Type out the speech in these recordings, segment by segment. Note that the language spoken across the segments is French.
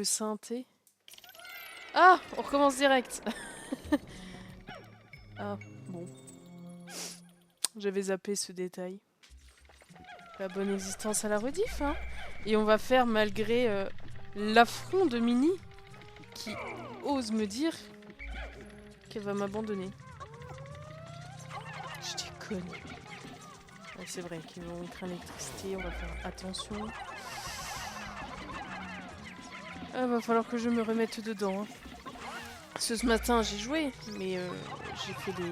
Le synthé. Ah, on recommence direct. Ah, bon. J'avais zappé ce détail. La bonne existence à la rediff, hein. Et on va faire malgré l'affront de Minnie, qui ose me dire qu'elle va m'abandonner. Je déconne. Ouais, c'est vrai qu'ils vont éteindre l'électricité, on va faire attention. Ah, va falloir que je me remette dedans. Hein. Parce que ce matin j'ai joué, mais j'ai fait des...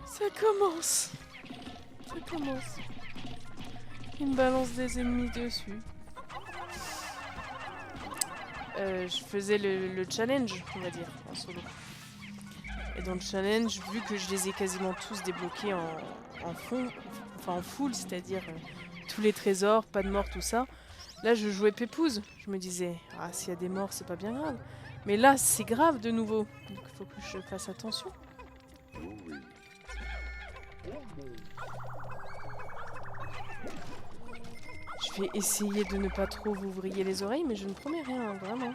Ça commence. Ça commence. Il me balance des ennemis dessus. Je faisais le challenge, on va dire, en solo. Et dans le challenge, vu que je les ai quasiment tous débloqués en fond, enfin en full, c'est-à-dire tous les trésors, pas de mort, tout ça, là je jouais pépouze. Je me disais, ah s'il y a des morts, c'est pas bien grave. Mais là, c'est grave de nouveau. Donc il faut que je fasse attention. Je vais essayer de ne pas trop vous vriller les oreilles, mais je ne promets rien, hein, vraiment.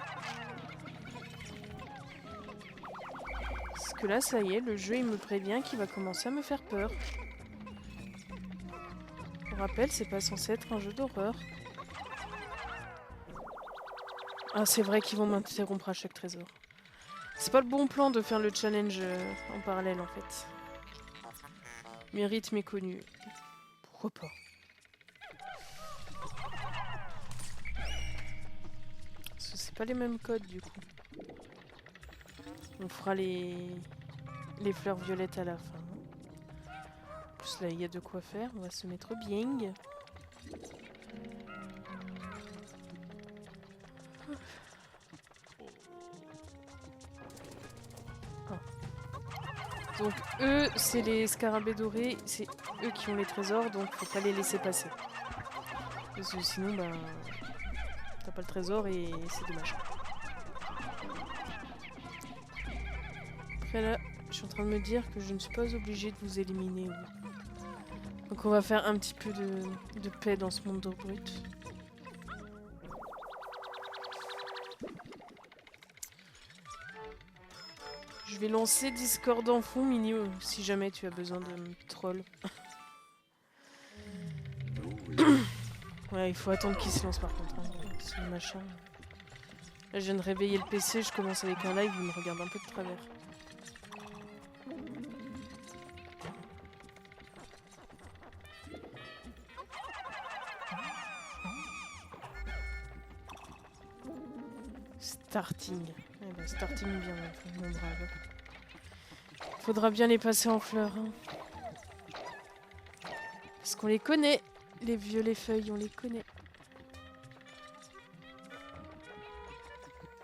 Parce que là, ça y est, le jeu il me prévient qu'il va commencer à me faire peur. Pour rappel, c'est pas censé être un jeu d'horreur. Ah, c'est vrai qu'ils vont m'interrompre à chaque trésor. C'est pas le bon plan de faire le challenge en parallèle, en fait. Mes rythmes méconnus. Pourquoi pas? Parce que c'est pas les mêmes codes, du coup. On fera les fleurs violettes à la fin. En plus, là, il y a de quoi faire. On va se mettre bien. Donc eux, c'est les scarabées dorés, c'est eux qui ont les trésors, donc faut pas les laisser passer. Parce que sinon, bah, t'as pas le trésor et c'est dommage. Après là, je suis en train de me dire que je ne suis pas obligée de vous éliminer. Oui. Donc on va faire un petit peu de paix dans ce monde d'eau brute. Je vais lancer Discord en fond, Minio, si jamais tu as besoin de me troll. Ouais, il faut attendre qu'il se lance par contre. Hein. C'est le machin. Là, je viens de réveiller le PC, je commence avec un live, il me regarde un peu de travers. Starting. Eh ben, starting bien, mon brave. Faudra bien les passer en fleurs. Hein. Parce qu'on les connaît. Les violets feuilles, on les connaît.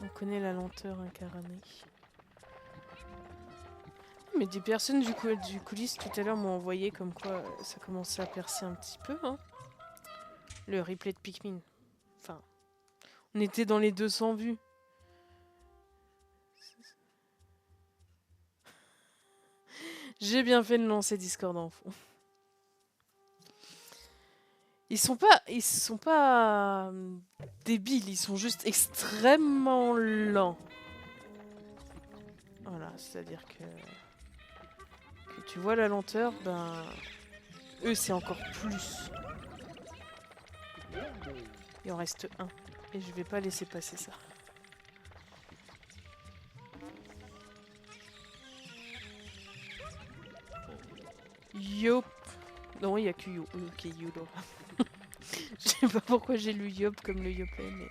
On connaît la lenteur incarnée. Mais des personnes du coulisses tout à l'heure m'ont envoyé comme quoi ça commençait à percer un petit peu. Hein. Le replay de Pikmin. Enfin, on était dans les 200 vues. J'ai bien fait de lancer Discord en fond. Ils sont pas débiles, ils sont juste extrêmement lents. Voilà, c'est-à-dire que tu vois la lenteur, ben eux c'est encore plus. Il en reste un et je vais pas laisser passer ça. Yop. Non, il y a que Yo. Ok, Yolo. Je sais pas pourquoi j'ai lu Yop comme le Yoplait, mais...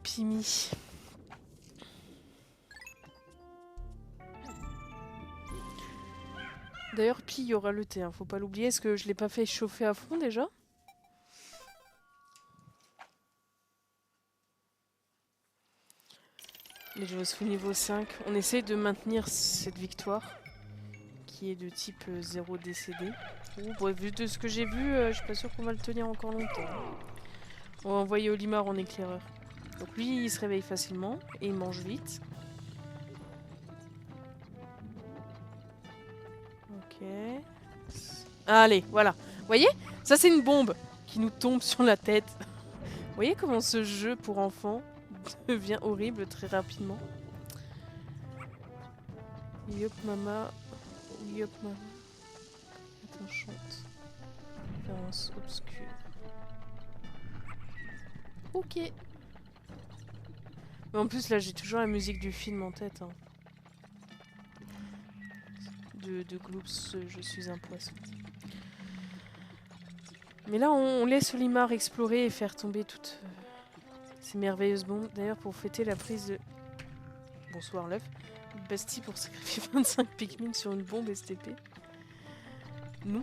Pimi. D'ailleurs, Pi, il y aura le thé, hein, faut pas l'oublier. Est-ce que je l'ai pas fait chauffer à fond déjà? Les joueurs sous niveau 5. On essaye de maintenir cette victoire, qui est de type 0 décédé. Bref, vu de ce que j'ai vu, je suis pas sûre qu'on va le tenir encore longtemps. On va envoyer Olimar en éclaireur. Donc lui, il se réveille facilement et il mange vite. Ok. Allez, voilà. Voyez? Ça c'est une bombe qui nous tombe sur la tête. Vous voyez comment ce jeu pour enfants devient horrible très rapidement? Yop mama, yop mama. Attends, chante. Référence obscure. Ok. Mais en plus là j'ai toujours la musique du film en tête. Hein. De Gloops, je suis un poisson. Mais là on laisse Olimar explorer et faire tomber toutes ces merveilleuses bombes. D'ailleurs pour fêter la prise de... Bonsoir l'œuf. Bastille pour sacrifier 25 Pikmin sur une bombe STP. Non.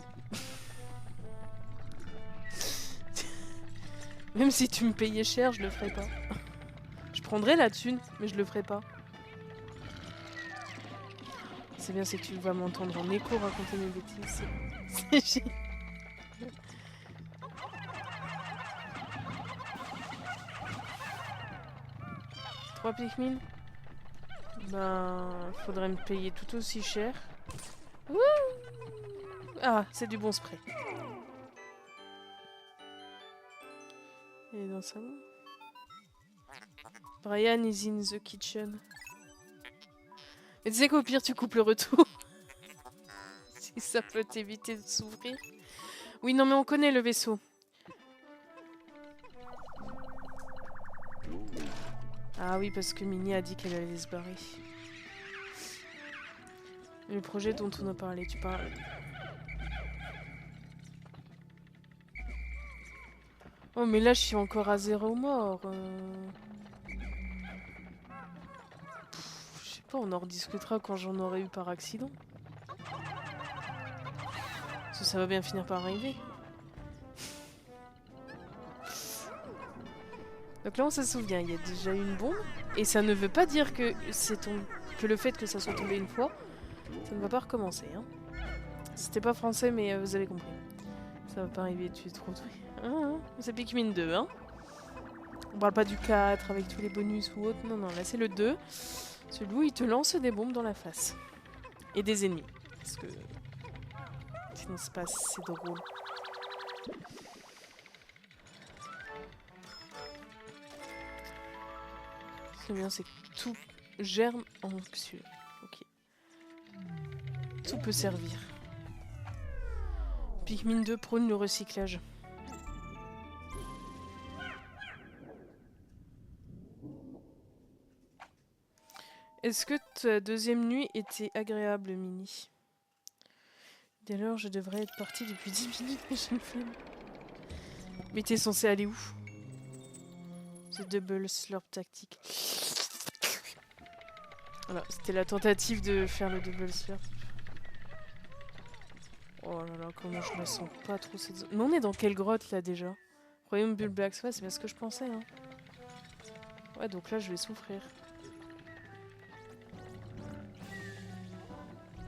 Même si tu me payais cher, je le ferais pas. Je prendrais la thune, mais je le ferais pas. C'est bien, c'est que tu vas m'entendre en écho raconter mes bêtises. C'est génial. 3 Pikmin. Ben, faudrait me payer tout aussi cher. Wouh! Ah, c'est du bon spray. Il est dans le salon. Brian is in the kitchen. Mais tu sais qu'au pire, tu coupes le retour. Si ça peut t'éviter de s'ouvrir. Oui, non, mais on connaît le vaisseau. Ah oui, parce que Minnie a dit qu'elle allait se barrer. Le projet dont on a parlé, tu parles... Oh, mais là, je suis encore à 0 mort. Je sais pas, on en rediscutera quand j'en aurai eu par accident. Parce que ça va bien finir par arriver. Donc là, on se souvient, il y a déjà eu une bombe. Et ça ne veut pas dire que, que le fait que ça soit tombé une fois, ça ne va pas recommencer. Hein. C'était pas français, mais vous avez compris. Ça va pas arriver, tu es trop truc. C'est Pikmin 2, hein. On parle pas du 4 avec tous les bonus ou autre. Non, non, là c'est le 2. Celui où il te lance des bombes dans la face. Et des ennemis. Parce que... sinon c'est pas assez drôle. Ce qui est bien, c'est que tout germe en option. Ok. Tout peut servir. Pikmin 2 prône le recyclage. Est-ce que ta deuxième nuit était agréable, Minnie? Dès lors, je devrais être partie depuis 10 minutes, mais je ne fais pas. Mais t'es censé aller où? The Double Slurp tactique. Voilà, c'était la tentative de faire le Double Slurp. Oh là là, comment je la sens pas trop cette zone. Mais on est dans quelle grotte là déjà? Royaume Bulbax, ouais, c'est bien ce que je pensais. Hein. Ouais, donc là je vais souffrir.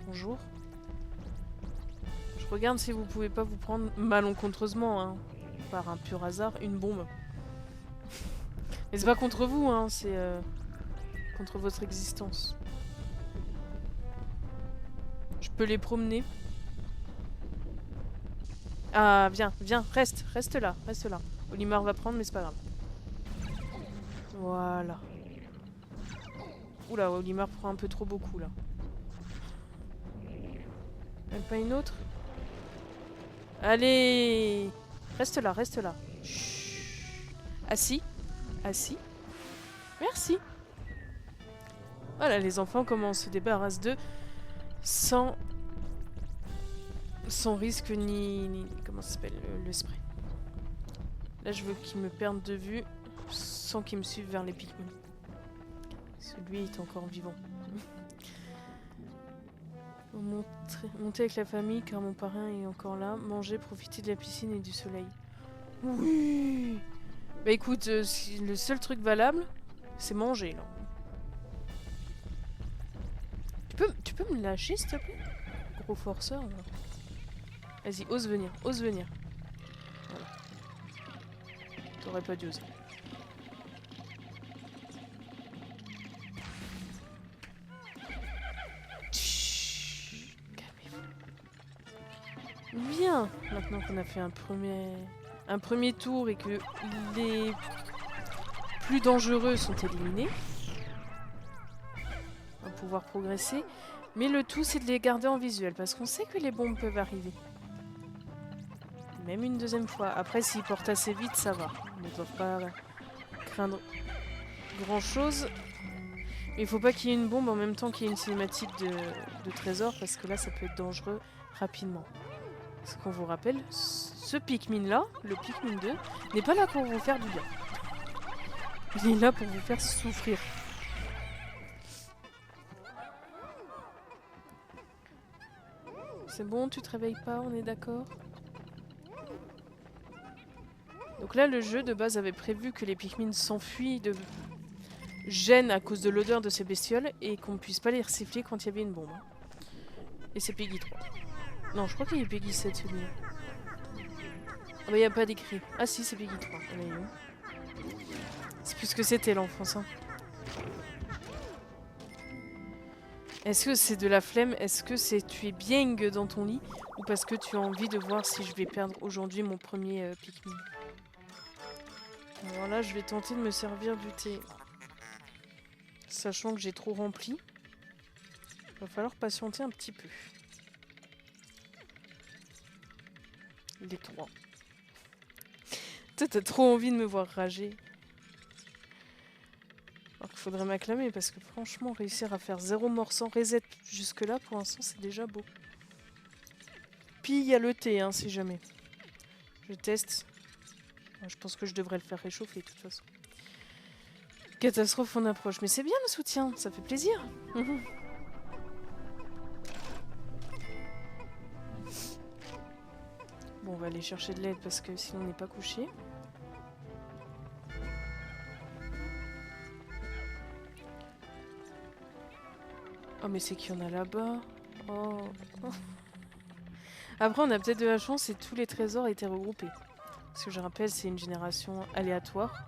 Bonjour. Je regarde si vous pouvez pas vous prendre malencontreusement, hein, par un pur hasard, une bombe. Mais c'est pas contre vous, hein, c'est contre votre existence. Je peux les promener. Ah, viens, viens, reste là, reste là. Olimar va prendre, mais c'est pas grave. Voilà. Oula, Olimar prend un peu trop beaucoup, là. Même pas une autre? Allez! Reste là, reste là. Chut. Assis. Assis. Merci. Voilà, les enfants, comment on se débarrasse d'eux sans risque ni comment ça s'appelle, le spray. Là, je veux qu'ils me perdent de vue sans qu'ils me suivent vers les Pikmin. Celui est encore vivant. Monter avec la famille car mon parrain est encore là. Manger, profiter de la piscine et du soleil. Oui. Bah écoute, le seul truc valable, c'est manger là. Tu peux me lâcher s'il te plaît? Gros forceur là. Vas-y, ose venir, ose venir. Voilà. T'aurais pas dû oser. Bien, maintenant qu'on a fait un premier tour et que les plus dangereux sont éliminés, on va pouvoir progresser. Mais le tout, c'est de les garder en visuel, parce qu'on sait que les bombes peuvent arriver. Même une deuxième fois. Après, s'ils portent assez vite, ça va. Ils ne doivent pas craindre grand-chose. Mais il faut pas qu'il y ait une bombe en même temps qu'il y ait une cinématique de trésor, parce que là, ça peut être dangereux rapidement. Ce qu'on vous rappelle, ce Pikmin-là, le Pikmin 2, n'est pas là pour vous faire du bien. Il est là pour vous faire souffrir. C'est bon, tu te réveilles pas, on est d'accord? Donc là, le jeu de base avait prévu que les Pikmin s'enfuient de gêne à cause de l'odeur de ces bestioles et qu'on ne puisse pas les siffler quand il y avait une bombe. Et c'est Peggy 3. Non, je crois qu'il y a Peggy 7 celui-là. Ah bah il n'y a pas d'écrit. Ah si, c'est Peggy 3. C'est plus ce que c'était l'enfance. Hein. Est-ce que c'est de la flemme? Est-ce que c'est tu es bien dans ton lit? Ou parce que tu as envie de voir si je vais perdre aujourd'hui mon premier Pikmin? Alors là, je vais tenter de me servir du thé. Sachant que j'ai trop rempli. Il va falloir patienter un petit peu. Les trois. Toi, t'as trop envie de me voir rager. Alors qu'il faudrait m'acclamer parce que franchement, réussir à faire 0 mort sans reset jusque-là, pour l'instant, c'est déjà beau. Puis il y a le thé, hein, si jamais. Je teste. Je pense que je devrais le faire réchauffer, de toute façon. Catastrophe en approche. Mais c'est bien le soutien, ça fait plaisir. Bon, on va aller chercher de l'aide parce que sinon on n'est pas couché. Oh, mais c'est qu'il y en a là-bas. Oh. Après, on a peut-être de la chance et tous les trésors étaient regroupés. Parce que je rappelle, c'est une génération aléatoire.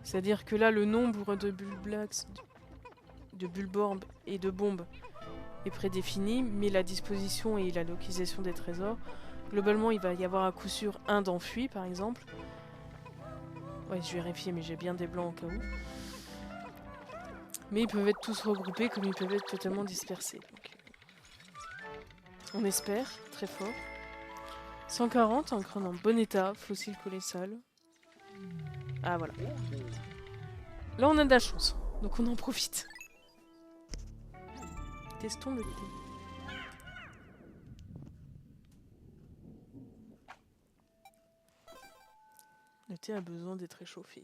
C'est-à-dire que là, le nombre de Bulblax, de Bulborb et de bombes est prédéfini, mais la disposition et la localisation des trésors, globalement, il va y avoir à coup sûr un d'enfui, par exemple. Ouais, je vais vérifier, mais j'ai bien des blancs au cas où. Mais ils peuvent être tous regroupés comme ils peuvent être totalement dispersés. Donc, on espère, très fort. 140, en crâne en bon état, fossile colossal. Ah voilà. Là on a de la chance, donc on en profite. Testons le thé. Le thé a besoin d'être réchauffé.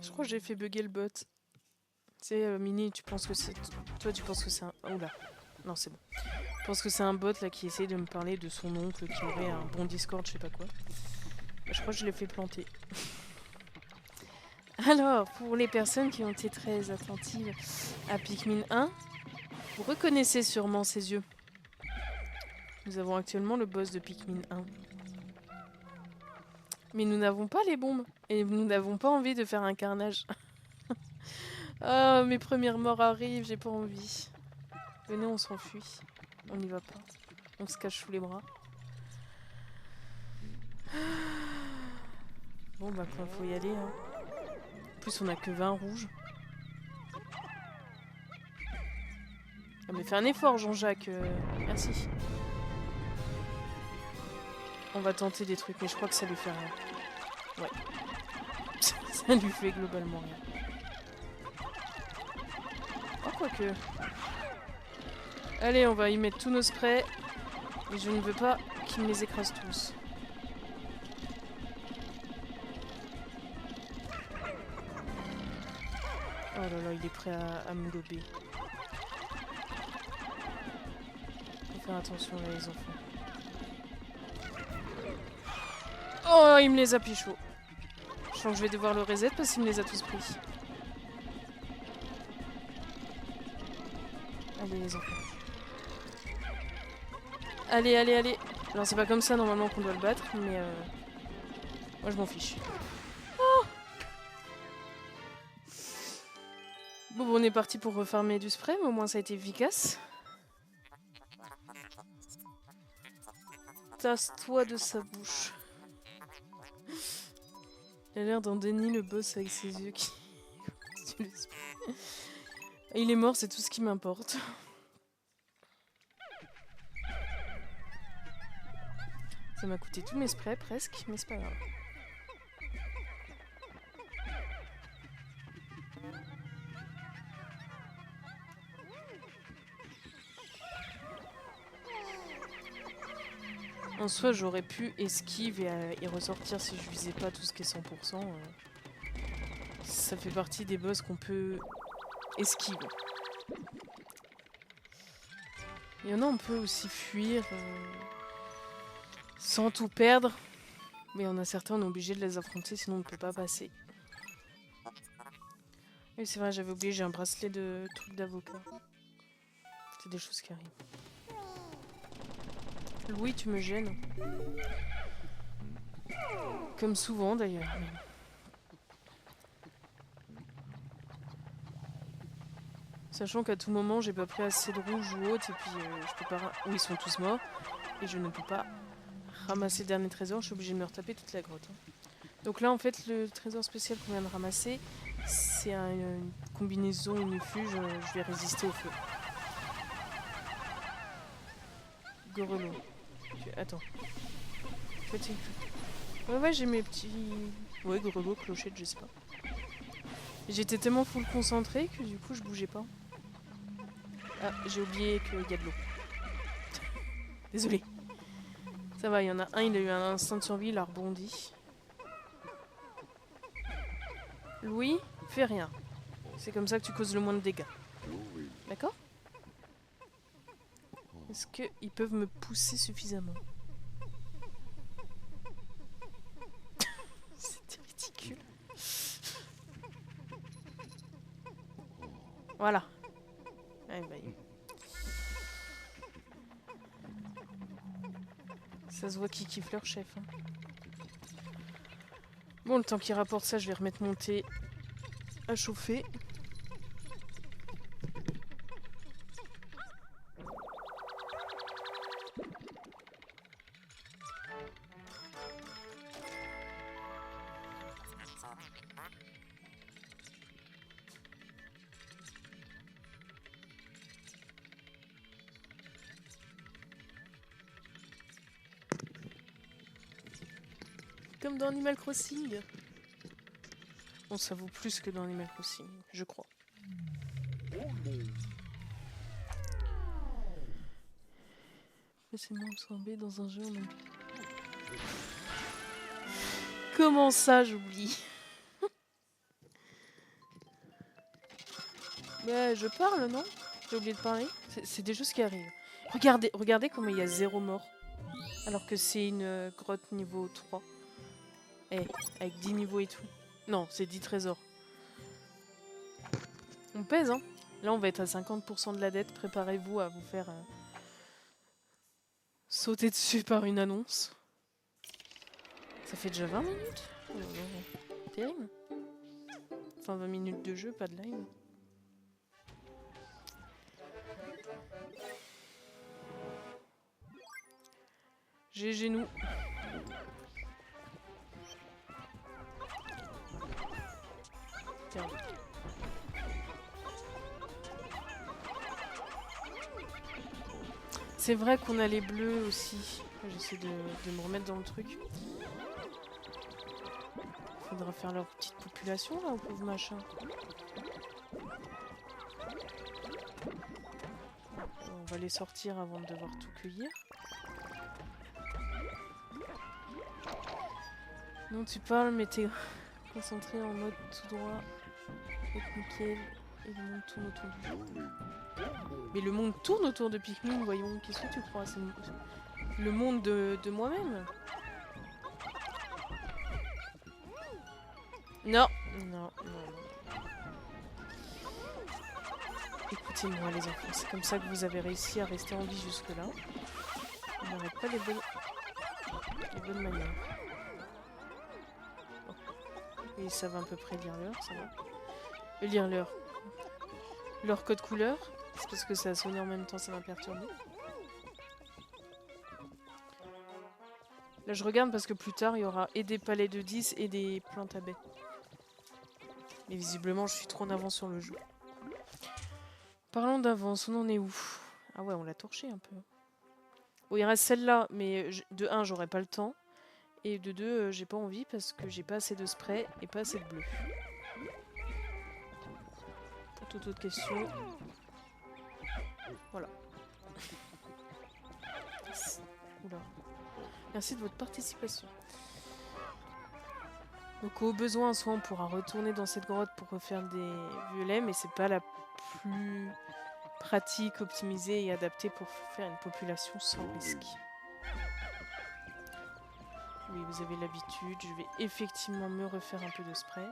Je crois que j'ai fait bugger le bot. Tu sais, Mini, tu penses que c'est... Toi, tu penses que c'est un... Oula. Non, c'est bon. Je pense que c'est un bot là qui essaye de me parler de son oncle qui aurait un bon Discord, je sais pas quoi. Je crois que je l'ai fait planter. Alors, pour les personnes qui ont été très attentives à Pikmin 1, vous reconnaissez sûrement ses yeux. Nous avons actuellement le boss de Pikmin 1. Mais nous n'avons pas les bombes. Et nous n'avons pas envie de faire un carnage. Ah, mes premières morts arrivent, j'ai pas envie. Venez, on s'enfuit. On n'y va pas. On se cache sous les bras. Bon, bah quoi, faut y aller. Hein. En plus, on a que 20 rouges. Ah, mais fais un effort, Jean-Jacques. Merci. On va tenter des trucs, mais je crois que ça lui fait rien. Ouais. Ça lui fait globalement rien. Oh, quoique. Allez, on va y mettre tous nos sprays. Mais je ne veux pas qu'ils me les écrasent tous. Oh là là, il est prêt à me lober. Faut faire attention là, les enfants. Oh, il me les a pichot. Je sens que je vais devoir le reset parce qu'il me les a tous pris. Allez, les enfants. Allez, allez, allez. Alors, c'est pas comme ça normalement qu'on doit le battre, mais moi je m'en fiche. Oh, on est parti pour refarmer du spray, mais au moins ça a été efficace. Tasse-toi de sa bouche. Il a l'air d'un déni le boss avec ses yeux qui... Il est mort, c'est tout ce qui m'importe. Ça m'a coûté tous mes sprays presque, mais c'est pas grave. En soi, j'aurais pu esquive et ressortir si je visais pas tout ce qui est 100%. Ça fait partie des boss qu'on peut esquive. Il y en a, on peut aussi fuir sans tout perdre. Mais il y en a certains, on est obligé de les affronter, sinon on ne peut pas passer. Oui, c'est vrai, j'avais oublié, j'ai un bracelet de truc d'avocat. C'est des choses qui arrivent. Louis, tu me gênes. Comme souvent d'ailleurs. Sachant qu'à tout moment, j'ai pas pris assez de rouge ou autre, et puis je peux pas... Oui, ils sont tous morts, et je ne peux pas ramasser le dernier trésor, je suis obligée de me retaper toute la grotte. Donc là, en fait, le trésor spécial qu'on vient de ramasser, c'est une combinaison unifuge, je vais résister au feu. Gorelo. Attends. Ouais, j'ai mes petits... Ouais, Gorelo, clochette, je sais pas. J'étais tellement full concentré que du coup, je bougeais pas. Ah, j'ai oublié qu'il y a de l'eau. Désolé. Ça va, il y en a un, il a eu un instinct de survie, il a rebondi. Louis, fais rien. C'est comme ça que tu causes le moins de dégâts. D'accord? Est-ce qu'ils peuvent me pousser suffisamment? C'était ridicule. Voilà. Ah, bah, ça se voit qu'ils kiffent leur chef. Hein. Bon, le temps qu'il rapporte ça, je vais remettre mon thé à chauffer. Comme dans Animal Crossing. Bon, ça vaut plus que dans Animal Crossing, je crois. Laissez-moi absorber dans un jeu en même temps. Comment ça, j'oublie? Bah, je parle, non? J'ai oublié de parler. C'est des choses qui arrivent. Regardez comment il y a 0 mort. Alors que c'est une grotte niveau 3. Eh, avec 10 niveaux et tout. Non, c'est 10 trésors. On pèse, hein. Là, on va être à 50% de la dette. Préparez-vous à vous faire sauter dessus par une annonce. Ça fait déjà 20 minutes? Oh, non. Terrible. Enfin, 20 minutes de jeu, pas de live. GG nous. Tiens. C'est vrai qu'on a les bleus aussi. J'essaie de me remettre dans le truc. Faudra faire leur petite population là, au pauvre machin. On va les sortir avant de devoir tout cueillir. Non, tu parles, mais t'es concentré en mode tout droit. Avec nickel. Et le monde tourne autour du jeu. Mais le monde tourne autour de Pikmin, voyons. Qu'est-ce que tu crois? C'est le monde de moi-même. Non. Non. Écoutez-moi les enfants, c'est comme ça que vous avez réussi à rester en vie jusque-là. On n'arrête pas les bonnes manières. Oh. Et ça va à peu près lire l'heure, ça va. Lire l'heure. leur code couleur. C'est parce que ça a sonné en même temps, ça m'a perturbé. Là je regarde parce que plus tard il y aura et des palais de 10 et des plantes à baies. Mais visiblement je suis trop en avance sur le jeu. Parlons d'avance, on en est où? Ah ouais, on l'a torché un peu. Bon, il reste celle-là, mais de 1 j'aurai pas le temps. Et de 2 j'ai pas envie parce que j'ai pas assez de spray et pas assez de bleu. Pour toute autre question. Voilà. Oula. Merci de votre participation. Donc au besoin, soit on pourra retourner dans cette grotte pour refaire des violets, mais c'est pas la plus pratique, optimisée et adaptée pour faire une population sans risque. Oui, vous avez l'habitude, je vais effectivement me refaire un peu de spray.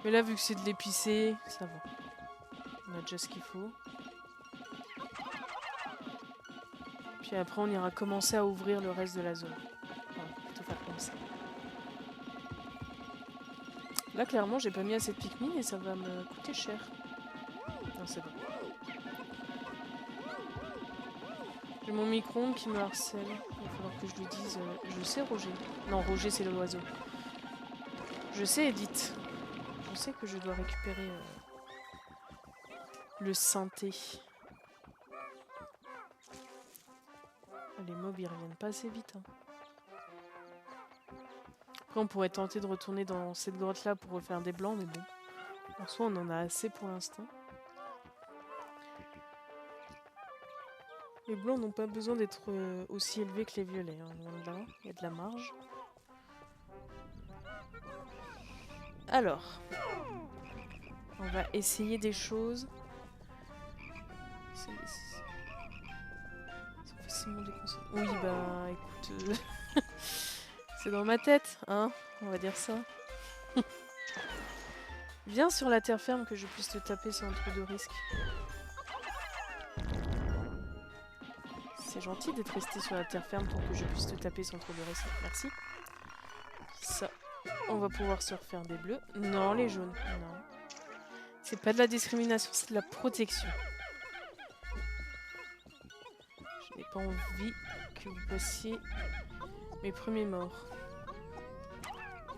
Mais là, vu que c'est de l'épicé, ça va. On a déjà ce qu'il faut. Puis après, on ira commencer à ouvrir le reste de la zone. Voilà, plutôt faire comme ça. Là, clairement, j'ai pas mis assez de Pikmin et ça va me coûter cher. Non, c'est bon. J'ai mon micro-ondes qui me harcèle. Il va falloir que je lui dise... je sais, Roger. Non, Roger, c'est l'oiseau. Je sais, Edith. Je sais que je dois récupérer le synthé. Les mobs, ils reviennent pas assez vite. Hein. Après, on pourrait tenter de retourner dans cette grotte-là pour refaire des blancs, mais bon. En soi, on en a assez pour l'instant. Les blancs n'ont pas besoin d'être aussi élevés que les violets. Hein. Loin de là, il y a de la marge. Alors, on va essayer des choses. C'est facilement déconcentré. Oui, bah écoute, c'est dans ma tête, hein, on va dire ça. Viens sur la terre ferme que je puisse te taper sans trop de risques. C'est gentil d'être resté sur la terre ferme pour que je puisse te taper sans trop de risques. Merci. Ça, on va pouvoir se refaire des bleus. Non, les jaunes, non. C'est pas de la discrimination, c'est de la protection. Je n'ai pas envie que vous passiez mes premiers morts.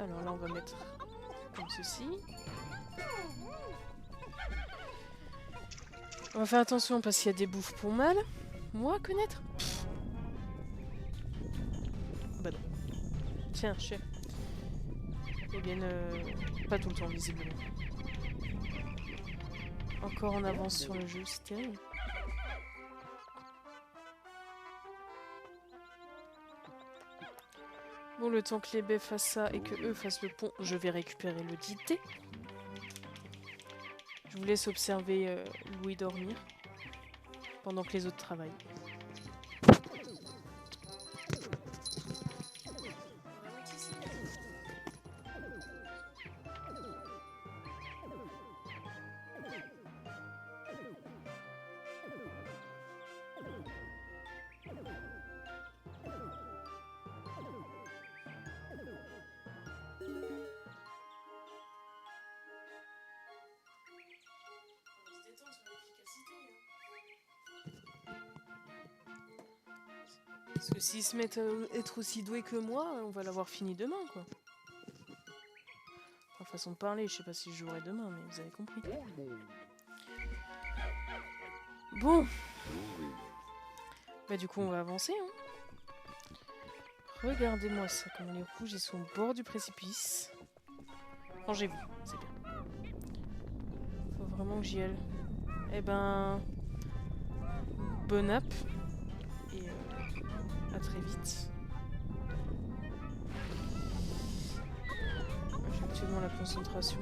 Alors là, on va mettre comme ceci. On va faire attention parce qu'il y a des bouffes pour mal. Moi, connaître. Bah non. Tiens, chef. Eh bien, pas tout le temps, visiblement. Encore en avance sur le jeu, c'est terrible. Bon, le temps que les baies fassent ça et que eux fassent le pont, je vais récupérer le dité. Je vous laisse observer Louis dormir pendant que les autres travaillent. Parce que s'ils se mettent à être aussi doués que moi, on va l'avoir fini demain, quoi. Enfin, façon de parler, je sais pas si je jouerai demain, mais vous avez compris. Bon. Bah du coup, on va avancer, hein. Regardez-moi ça, comme les rouges, ils sont au bord du précipice. Rangez-vous, c'est bien. Faut vraiment que j'y aille. Eh ben... Bonne app. Et à très vite. J'ai actuellement la concentration.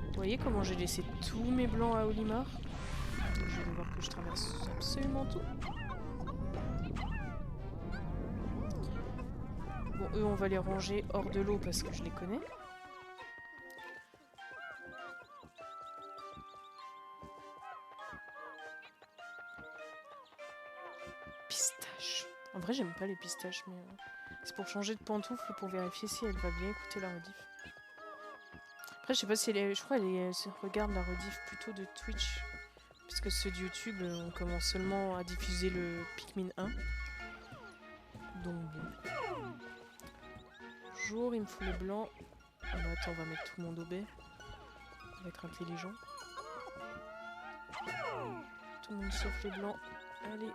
Vous voyez comment j'ai laissé tous mes blancs à Olimar? Je vais devoir que je traverse absolument tout. Bon, eux, on va les ranger hors de l'eau parce que je les connais. Pistache. En vrai, j'aime pas les pistaches, mais c'est pour changer de pantoufle pour vérifier si elle va bien écouter la rediff. Après, je sais pas si elle est... Je crois qu'elle regarde la rediff plutôt de Twitch. Parce que ceux de YouTube, on commence seulement à diffuser le Pikmin 1. Donc bon. Bonjour, il me faut les blancs. Ah bah attends, on va mettre tout le monde au baie. On va être intelligent. Tout le monde sauf les blancs. Allez.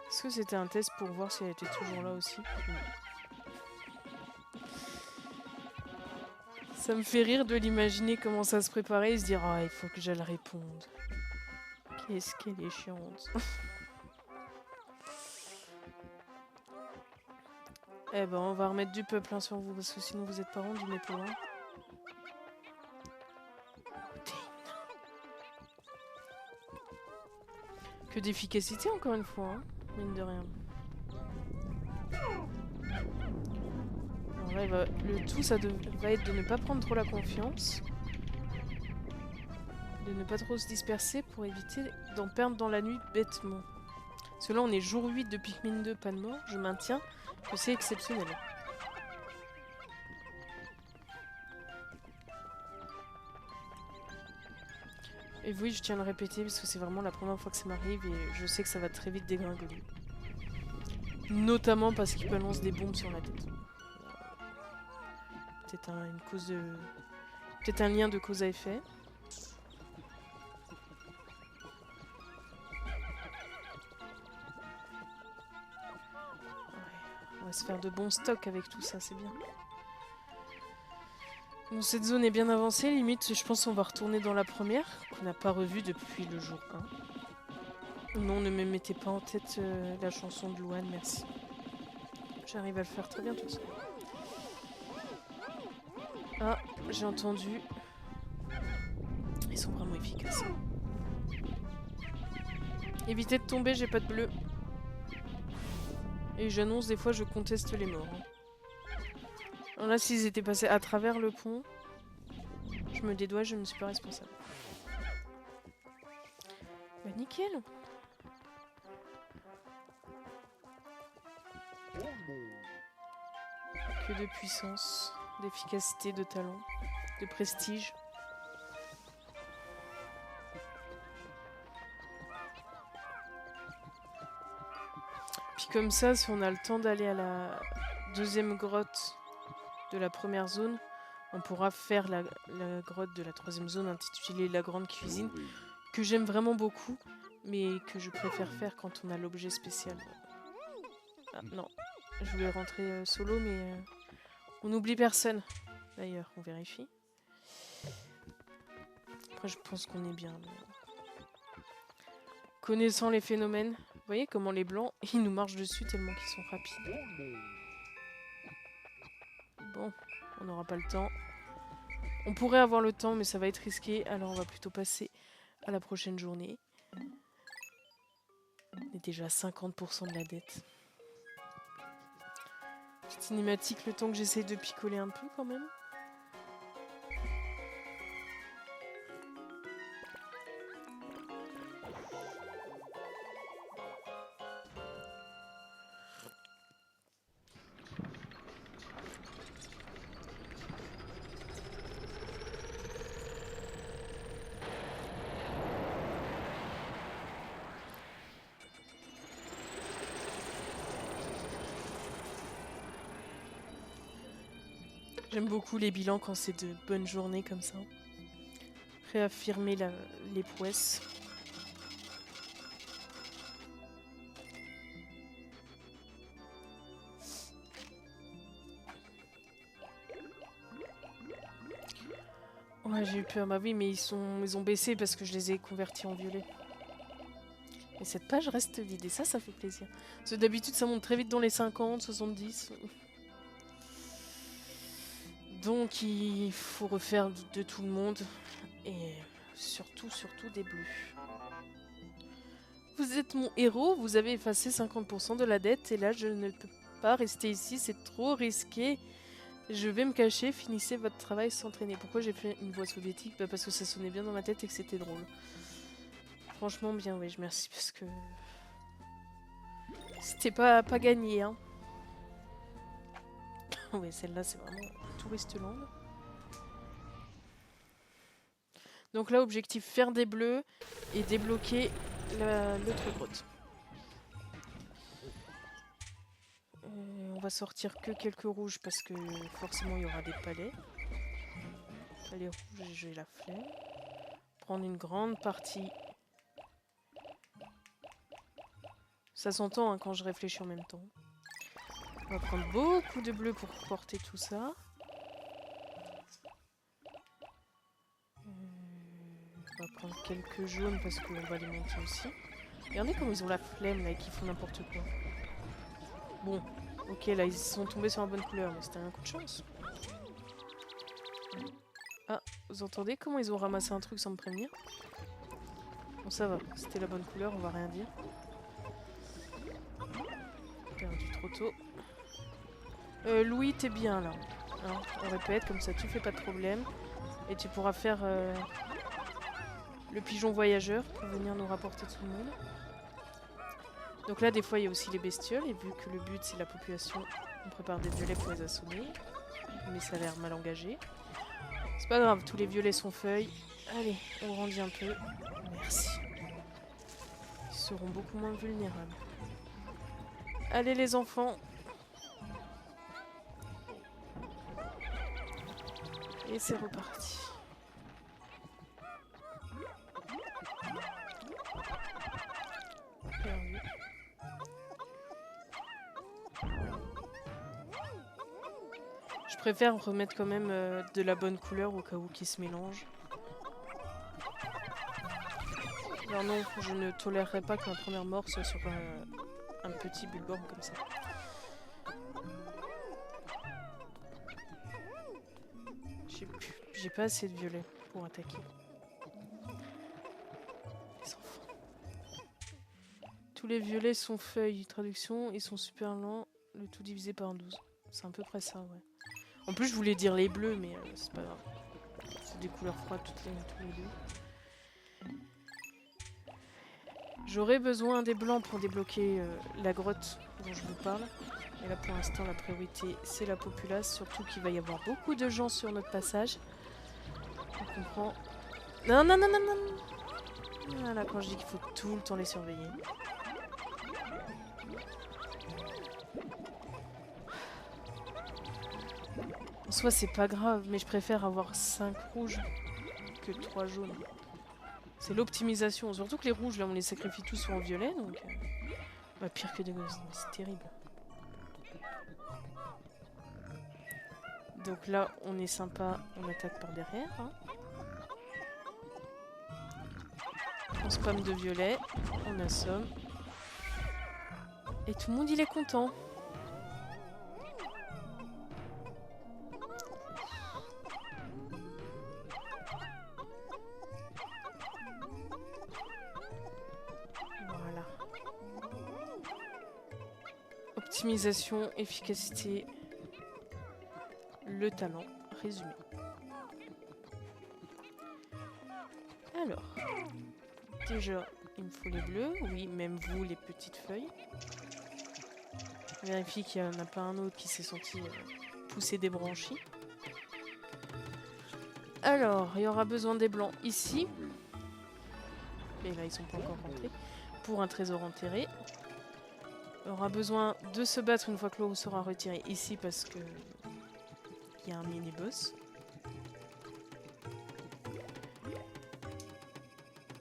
Est-ce que c'était un test pour voir si elle était toujours là aussi? Oui. Ça me fait rire de l'imaginer comment ça se préparait et se dire « Ah, il faut que j'aille répondre. Qu'est-ce qu'elle est chiante. » Eh ben, on va remettre du peuple hein, sur vous, parce que sinon vous êtes pas rendu mes pauvres. Que d'efficacité encore une fois, hein, mine de rien. Alors là, le tout, ça va être de ne pas prendre trop la confiance. De ne pas trop se disperser pour éviter d'en perdre dans la nuit bêtement. Parce que là, on est jour 8 de Pikmin 2, pas de mort. Je maintiens que c'est exceptionnel. Et oui, je tiens à le répéter parce que c'est vraiment la première fois que ça m'arrive et je sais que ça va très vite dégringoler. Notamment parce qu'il balance des bombes sur la tête. Peut-être une cause de... Peut-être un lien de cause à effet. Ouais, on va se faire de bons stocks avec tout ça, c'est bien. Bon, cette zone est bien avancée, limite je pense qu'on va retourner dans la première, qu'on n'a pas revue depuis le jour 1. Non, ne me mettez pas en tête la chanson de Louane, merci. J'arrive à le faire très bien tout ça. Ah, j'ai entendu. Ils sont vraiment efficaces. Évitez de tomber, j'ai pas de bleu. Et j'annonce, des fois je conteste les morts. Alors là, s'ils étaient passés à travers le pont, je me dédoie, je ne suis pas responsable. Bah nickel. Que de puissance, d'efficacité, de talent, de prestige. Puis comme ça, si on a le temps d'aller à la deuxième grotte de la première zone, on pourra faire la grotte de la troisième zone intitulée la grande cuisine, que j'aime vraiment beaucoup, mais que je préfère faire quand on a l'objet spécial. Ah non, je voulais rentrer solo, mais on n'oublie personne. D'ailleurs, on vérifie. Après, je pense qu'on est bien. Mais... Connaissant les phénomènes, vous voyez comment les blancs, ils nous marchent dessus tellement qu'ils sont rapides. Bon, on n'aura pas le temps. On pourrait avoir le temps, mais ça va être risqué, alors on va plutôt passer à la prochaine journée. On est déjà à 50% de la dette. Petite cinématique, le temps que j'essaye de picoler un peu quand même. J'aime beaucoup les bilans quand c'est de bonnes journées comme ça. Réaffirmer les prouesses. Ouais, j'ai eu peur. Bah oui, mais ils ont baissé parce que je les ai convertis en violet. Et cette page reste vide et ça fait plaisir. Parce que d'habitude, ça monte très vite dans les 50, 70. Donc il faut refaire de tout le monde. Et surtout des bleus. Vous êtes mon héros, vous avez effacé 50% de la dette et là je ne peux pas rester ici, c'est trop risqué. Je vais me cacher, finissez votre travail sans traîner. Pourquoi j'ai fait une voix soviétique? Bah parce que ça sonnait bien dans ma tête et que c'était drôle. Franchement bien, oui, je merci parce que... C'était pas gagné, hein. Ouais, celle-là, c'est vraiment Touristland. Donc là, objectif, faire des bleus et débloquer l'autre grotte. On va sortir que quelques rouges parce que forcément, il y aura des palais. Palais rouges, j'ai la flemme. Prendre une grande partie. Ça s'entend hein, quand je réfléchis en même temps. On va prendre beaucoup de bleus pour porter tout ça. On va prendre quelques jaunes parce qu'on va les monter aussi. Regardez comme ils ont la flemme là et qu'ils font n'importe quoi. Bon, ok là ils sont tombés sur la bonne couleur mais c'était un coup de chance. Ah, vous entendez comment ils ont ramassé un truc sans me prévenir? Bon ça va, c'était la bonne couleur, on va rien dire. Perdu trop tôt. Louis, t'es bien là. Hein, on répète, comme ça tu fais pas de problème. Et tu pourras faire le pigeon voyageur pour venir nous rapporter tout le monde. Donc là, des fois, il y a aussi les bestioles. Et vu que le but, c'est la population, on prépare des violets pour les assommer. Mais ça a l'air mal engagé. C'est pas grave, tous les violets sont feuilles. Allez, on grandit un peu. Merci. Ils seront beaucoup moins vulnérables. Allez les enfants. Et c'est reparti. Perdu. Je préfère remettre quand même de la bonne couleur au cas où qu'ils se mélangent. Alors non, je ne tolérerai pas que ma première mort soit sur un petit bulborn comme ça. J'ai pas assez de violet pour attaquer. Les enfants. Tous les violets sont feuilles. Traduction, ils sont super lents. Le tout divisé par 12. C'est à peu près ça, ouais. En plus, je voulais dire les bleus, mais c'est pas grave. C'est des couleurs froides tous les deux. J'aurais besoin des blancs pour débloquer la grotte dont je vous parle. Et là, pour l'instant, la priorité, c'est la populace. Surtout qu'il va y avoir beaucoup de gens sur notre passage. On comprend. Non, non, non, non, non. Voilà, quand je dis qu'il faut tout le temps les surveiller. En soi, c'est pas grave, mais je préfère avoir 5 rouges que 3 jaunes. C'est l'optimisation. Surtout que les rouges, là, on les sacrifie tous en violet, donc... bah, pire que des gosses, c'est terrible. Donc là, on est sympa, on attaque par derrière. Hein. On spam de violet, on assomme. Et tout le monde, il est content. Voilà. Optimisation, efficacité, le talent, résumé. Alors, déjà, il me faut les bleus. Oui, même vous, les petites feuilles. Vérifie qu'il n'y en a pas un autre qui s'est senti pousser des branchies. Alors, il y aura besoin des blancs ici. Et là, ils sont pas encore rentrés. Pour un trésor enterré. Il y aura besoin de se battre une fois que l'eau sera retirée ici parce que il y a un mini-boss.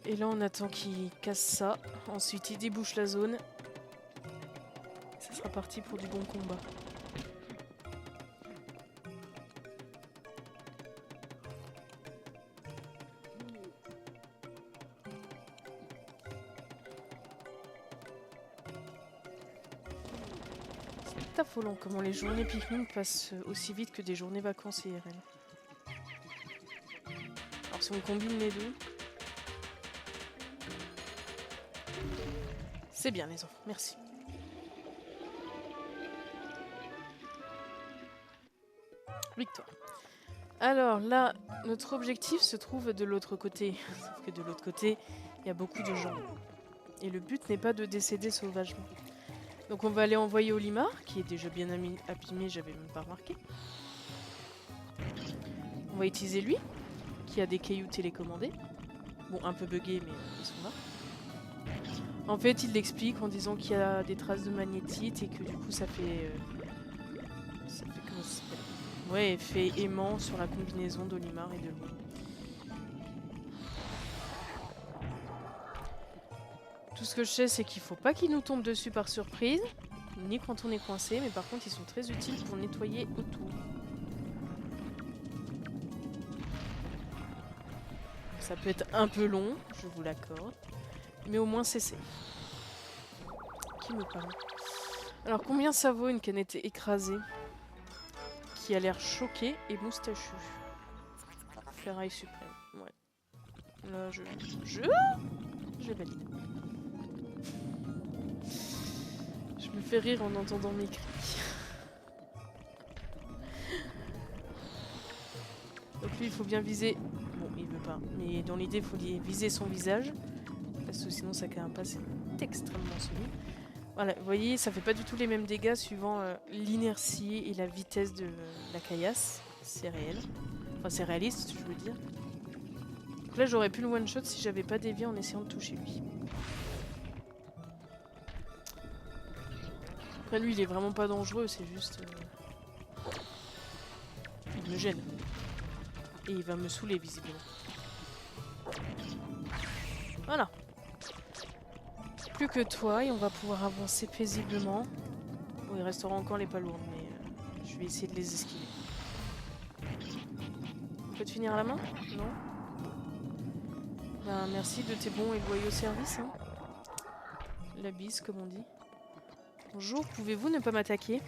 Et là, on attend qu'il casse ça. Ensuite, il débouche la zone. Ça sera parti pour du bon combat. C'est affolant comment les journées Pikmin passent aussi vite que des journées vacances IRL. Alors si on combine les deux... C'est bien les enfants, merci. Victoire. Alors là, notre objectif se trouve de l'autre côté. Sauf que de l'autre côté, il y a beaucoup de gens. Et le but n'est pas de décéder sauvagement. Donc on va aller envoyer Olimar, qui est déjà bien abîmé, j'avais même pas remarqué. On va utiliser lui, qui a des cailloux télécommandés. Bon, un peu buggés, mais ils sont là. En fait, il l'explique en disant qu'il y a des traces de magnétite et que du coup ça fait... comment ça s'appelle? Ouais, effet aimant sur la combinaison d'Olimar et de lui. Tout ce que je sais, c'est qu'il faut pas qu'ils nous tombent dessus par surprise, ni quand on est coincé, mais par contre ils sont très utiles pour nettoyer autour. Ça peut être un peu long, je vous l'accorde, mais au moins c'est safe. Qui me parle? Alors combien ça vaut une canette écrasée qui a l'air choquée et moustachu? Ferraille suprême, ouais. Là je valide. Je me fais rire en entendant mes cris. Donc lui il faut bien viser... Bon il veut pas, mais dans l'idée il faut viser son visage. Parce que sinon sa carapace est extrêmement solide. Voilà, vous voyez, ça fait pas du tout les mêmes dégâts suivant l'inertie et la vitesse de la caillasse. C'est réel. Enfin c'est réaliste je veux dire. Donc là j'aurais pu le one shot si j'avais pas dévié en essayant de toucher lui. Après lui il est vraiment pas dangereux, c'est juste... il me gêne. Et il va me saouler visiblement. Voilà. Plus que toi et on va pouvoir avancer paisiblement. Bon, il restera encore les palourdes, mais je vais essayer de les esquiver. On peut te finir à la main? Non? Ben, merci de tes bons et loyaux services. Hein. La bise, comme on dit. Bonjour, pouvez-vous ne pas m'attaquer?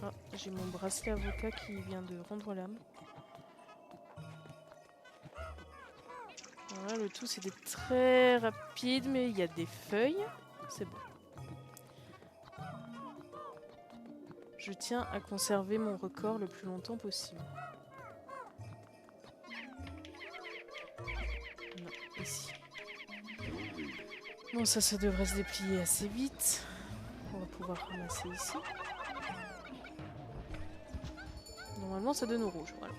Ah, j'ai mon bracelet avocat qui vient de rendre l'âme. Voilà, le tout c'était très rapide, mais il y a des feuilles. C'est bon. Je tiens à conserver mon record le plus longtemps possible. Non, ici. Bon, ça devrait se déplier assez vite. On va pouvoir ramasser ici. Normalement, ça donne au rouge, voilà.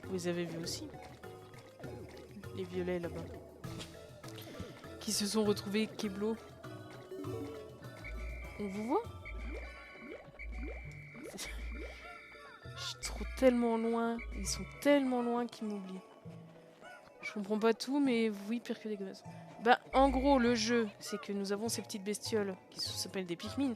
Vous les avez vus aussi. Les violets là-bas. Qui se sont retrouvés Keblo. On vous voit? Je suis tellement loin. Ils sont tellement loin qu'ils m'oublient. Je comprends pas tout, mais oui, pire que des gosses. Bah, en gros, le jeu, c'est que nous avons ces petites bestioles qui s'appellent des Pikmin,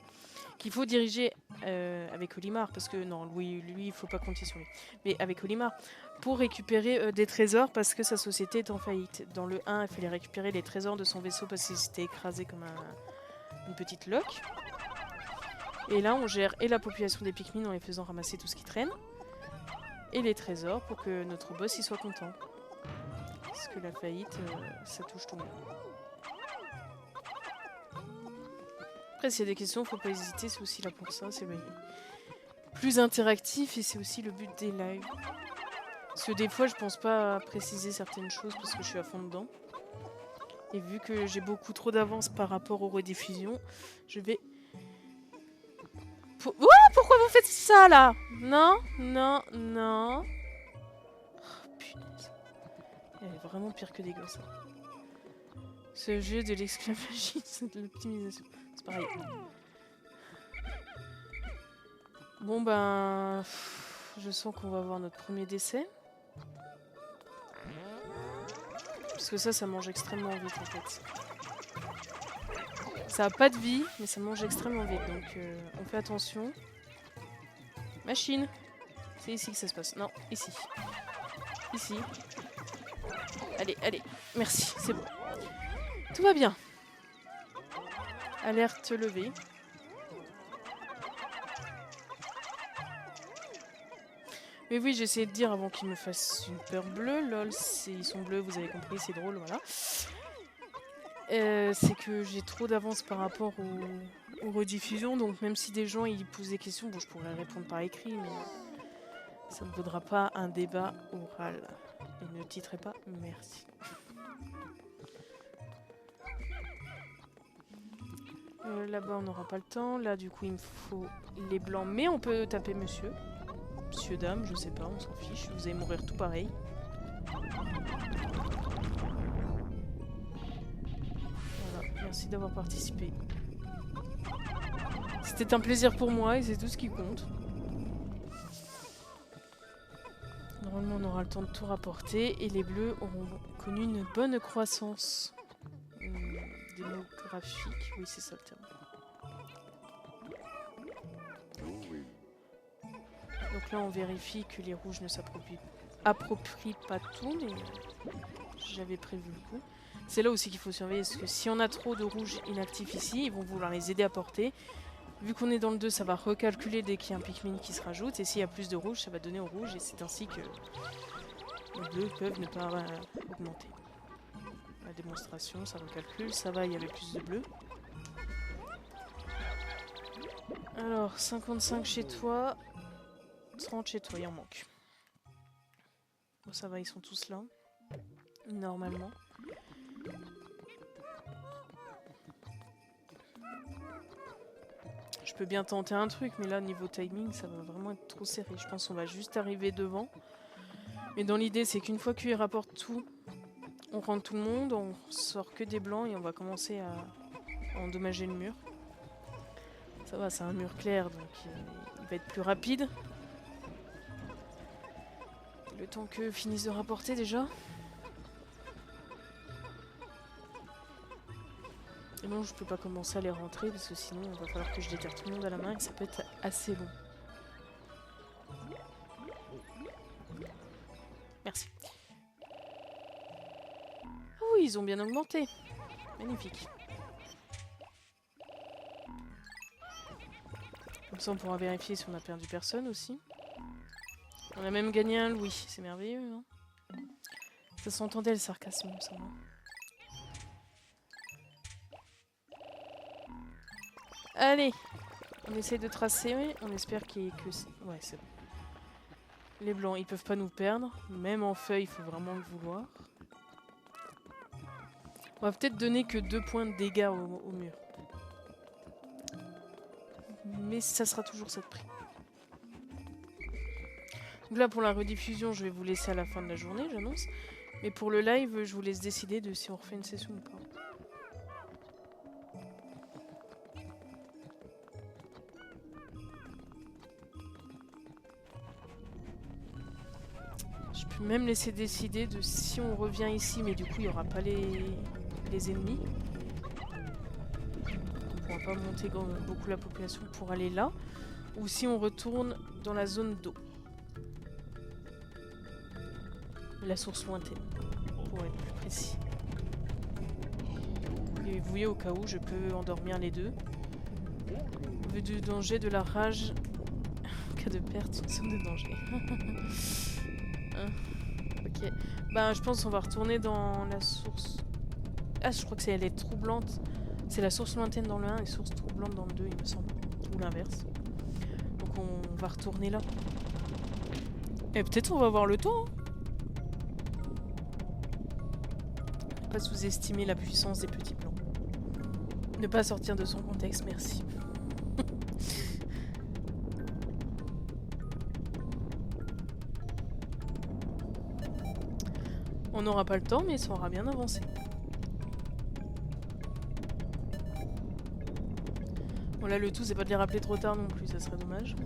qu'il faut diriger avec Olimar, parce que non, lui, il faut pas compter sur lui, mais avec Olimar, pour récupérer des trésors, parce que sa société est en faillite. Dans le 1, il fallait récupérer les trésors de son vaisseau, parce qu'il s'était écrasé comme une petite loque. Et là, on gère et la population des Pikmin en les faisant ramasser tout ce qui traîne, et les trésors pour que notre boss y soit content. Parce que la faillite, ça touche tout le monde. Après, s'il y a des questions, faut pas hésiter, c'est aussi là pour ça. C'est plus interactif et c'est aussi le but des lives. Parce que des fois, je pense pas à préciser certaines choses parce que je suis à fond dedans. Et vu que j'ai beaucoup trop d'avance par rapport aux rediffusions, je vais... Pourquoi vous faites ça, là? Non, non, non. Oh, punaise. Elle est vraiment pire que des gosses. Ce jeu de l'exclamagie, c'est de l'optimisation. C'est pareil. Bon ben... Je sens qu'on va avoir notre premier décès. Parce que ça mange extrêmement vite en fait. Ça a pas de vie, mais ça mange extrêmement vite. Donc on fait attention. Machine. C'est ici que ça se passe. Non, ici. Ici. Allez, allez. Merci, c'est bon. Tout va bien. Alerte levée. Mais oui, j'ai essayé de dire avant qu'ils me fassent une peur bleue. Lol, ils sont bleus, vous avez compris, c'est drôle, voilà. C'est que j'ai trop d'avance par rapport aux rediffusions, donc même si des gens ils posent des questions, bon, je pourrais répondre par écrit, mais ça ne vaudra pas un débat oral. Et ne titrez pas, merci. Là-bas, on n'aura pas le temps. Là, du coup, il me faut les blancs. Mais on peut taper monsieur. Monsieur, dame, je sais pas, on s'en fiche. Vous allez mourir tout pareil. Voilà, merci d'avoir participé. C'était un plaisir pour moi et c'est tout ce qui compte. Normalement, on aura le temps de tout rapporter et les bleus auront connu une bonne croissance démographique. Oui, c'est ça le terme. Donc là, on vérifie que les rouges ne s'approprient pas tout, mais j'avais prévu le coup. C'est là aussi qu'il faut surveiller, parce que si on a trop de rouges inactifs ici, ils vont vouloir les aider à porter. Vu qu'on est dans le 2, ça va recalculer dès qu'il y a un Pikmin qui se rajoute, et s'il y a plus de rouges, ça va donner au rouge, et c'est ainsi que les bleus peuvent ne pas augmenter. La démonstration, ça recalcule, ça va, il y avait plus de bleus. Alors, 55 chez toi, 30 chez toi, il en manque. Bon, ça va, ils sont tous là, normalement. Je peux bien tenter un truc, mais là, niveau timing, ça va vraiment être trop serré. Je pense qu'on va juste arriver devant. Mais dans l'idée, c'est qu'une fois qu'il rapporte tout, on rentre tout le monde, on sort que des blancs et on va commencer à endommager le mur. Ça va, c'est un mur clair, donc il va être plus rapide. Le temps qu'eux finissent de rapporter déjà. Et non, je peux pas commencer à les rentrer parce que sinon il va falloir que je déterre tout le monde à la main et ça peut être assez long. Merci. Ah oui, ils ont bien augmenté. Magnifique. Comme ça on pourra vérifier si on a perdu personne aussi. On a même gagné un Louis, c'est merveilleux, hein. Ça s'entendait le sarcasme, il me semble. Allez, on essaye de tracer, on espère que... Ouais, c'est bon. Les blancs, ils peuvent pas nous perdre. Même en feuille, il faut vraiment le vouloir. On va peut-être donner que 2 points de dégâts au mur. Mais ça sera toujours ça de prix. Donc là, pour la rediffusion, je vais vous laisser à la fin de la journée, j'annonce. Mais pour le live, je vous laisse décider de si on refait une session ou pas. Je peux même laisser décider de si on revient ici, mais du coup il n'y aura pas les ennemis. On ne pourra pas monter beaucoup la population pour aller là. Ou si on retourne dans la zone d'eau. La source lointaine, pour être plus précis. Et vous voyez, au cas où, je peux endormir les deux. Vu du danger, de la rage... En cas de perte, une zone de danger. Ok. Ben, je pense qu'on va retourner dans la source... Ah, je crois que elle est troublante. C'est la source lointaine dans le 1 et source troublante dans le 2, il me semble. Ou l'inverse. Donc on va retourner là. Et peut-être on va avoir le temps, hein. Ne pas sous-estimer la puissance des petits blancs. Ne pas sortir de son contexte, merci. On n'aura pas le temps, mais ça aura bien avancé. Bon là, le tout, c'est pas de les rappeler trop tard non plus, ça serait dommage.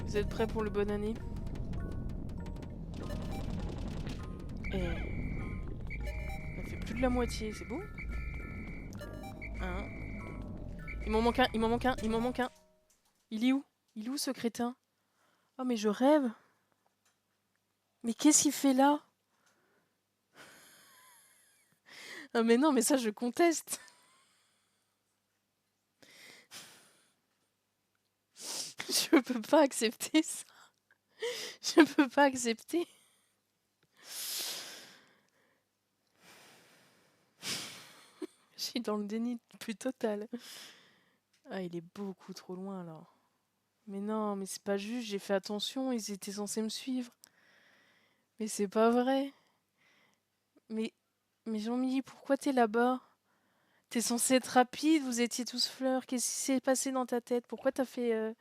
Vous êtes prêts pour le bonne année? Et... on fait plus de la moitié, c'est beau. Hein. Il m'en manque un, il m'en manque un, il m'en manque un. Il est où? Il est où ce crétin? Oh mais je rêve. Mais qu'est-ce qu'il fait là? Ah mais non, mais ça je conteste. Je peux pas accepter ça. Je peux pas accepter. Je suis dans le déni plus total. Ah, il est beaucoup trop loin, là. Mais non, mais c'est pas juste, j'ai fait attention, ils étaient censés me suivre. Mais c'est pas vrai. Mais, mais Jean-Mi, pourquoi t'es là-bas? T'es censé être rapide, vous étiez tous fleurs. Qu'est-ce qui s'est passé dans ta tête? Pourquoi t'as fait...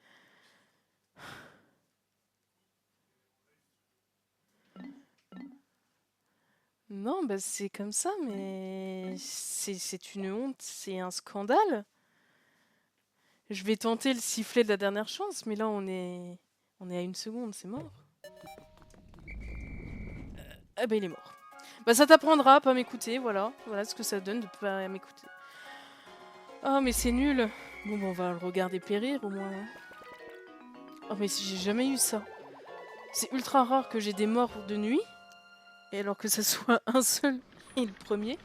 Non, bah c'est comme ça, mais c'est une honte, c'est un scandale. Je vais tenter le sifflet de la dernière chance, mais là on est à 1 seconde, c'est mort. Ah bah il est mort. Bah ça t'apprendra à pas m'écouter, voilà. Voilà ce que ça donne de pas m'écouter. Oh mais c'est nul. Bon bah on va le regarder périr au moins. Oh mais j'ai jamais eu ça. C'est ultra rare que j'ai des morts de nuit, et alors que ça soit un seul et le premier.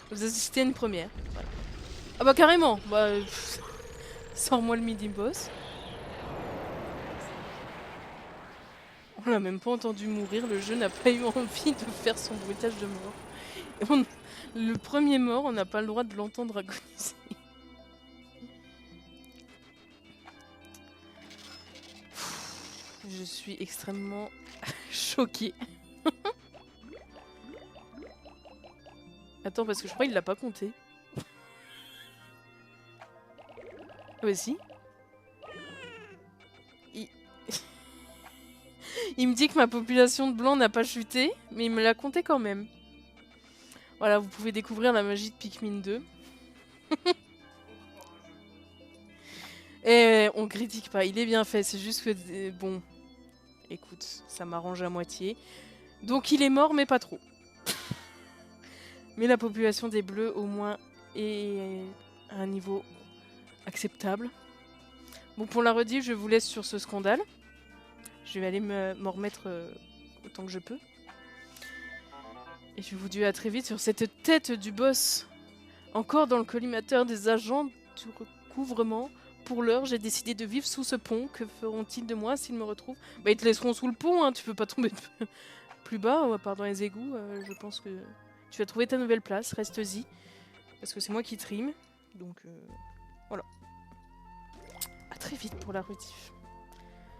Vous assistez à une première. Voilà. Ah bah carrément. Bah sors-moi le midi boss. On l'a même pas entendu mourir, le jeu n'a pas eu envie de faire son bruitage de mort. Et le premier mort, on n'a pas le droit de l'entendre agoniser. Je suis extrêmement choquée. Attends, parce que je crois qu'il l'a pas compté. Ah bah si. Il... il me dit que ma population de blancs n'a pas chuté, mais il me l'a compté quand même. Voilà, vous pouvez découvrir la magie de Pikmin 2. Et on critique pas, il est bien fait, c'est juste que... Bon, écoute, ça m'arrange à moitié. Donc il est mort, mais pas trop. Mais la population des bleus, au moins, est à un niveau acceptable. Bon, pour la rediff, je vous laisse sur ce scandale. Je vais aller m'en remettre autant que je peux. Et je vous dis à très vite sur cette tête du boss. Encore dans le collimateur des agents du recouvrement. Pour l'heure, j'ai décidé de vivre sous ce pont. Que feront-ils de moi s'ils me retrouvent? Bah, ils te laisseront sous le pont, hein. Tu peux pas tomber plus bas, à part dans les égouts. Je pense que tu vas trouver ta nouvelle place. Reste-y. Parce que c'est moi qui trime. Donc, voilà. A très vite pour la rediff.